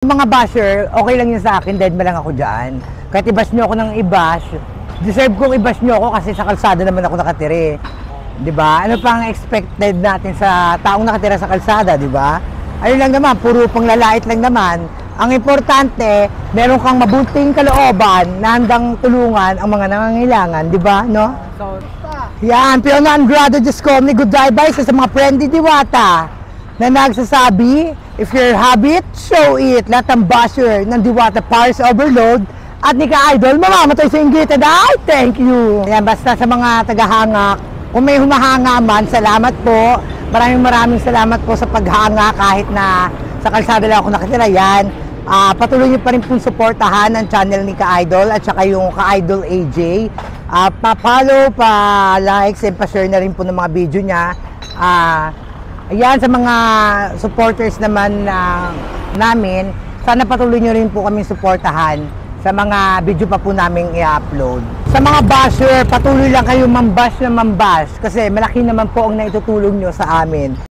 Mga basher, okay lang yun sa akin, dead ma lang ako dyan. Kahit i-bash nyo ako ng i-bash, deserve kong i-bash nyo ako kasi sa kalsada naman ako nakatira. Diba? Ano pang expected natin sa taong nakatira sa kalsada, diba? Ayun lang naman, puro panglalait lang naman. Ang importante, meron kang mabuting kalooban na handang tulungan ang mga nangangailangan, diba? No? Yan, Fiona Angrado Discomni, good bye sa mga friendly diwata na nagsasabi, if your habit, show it. Lahat ng basher ng diwata powers overload at ni ka-idol, mamamatay sa inggitan. Ay, thank you. Yan, basta sa mga tagahanga, kung may humahanga man, salamat po. Maraming salamat po sa paghanga kahit na sa kalsada lang ako nakatira. Yan, patuloy niyo pa rin pong suportahan ang channel ni ka-idol at saka yung ka-idol AJ. Pa-follow, pa-likes, and pa-share na rin po ng mga video niya. Ayan, sa mga supporters naman namin, sana patuloy nyo rin po kaming suportahan sa mga video pa po namin i-upload. Sa mga basher, patuloy lang kayo mambash na mambash kasi malaki naman po ang naitutulong nyo sa amin.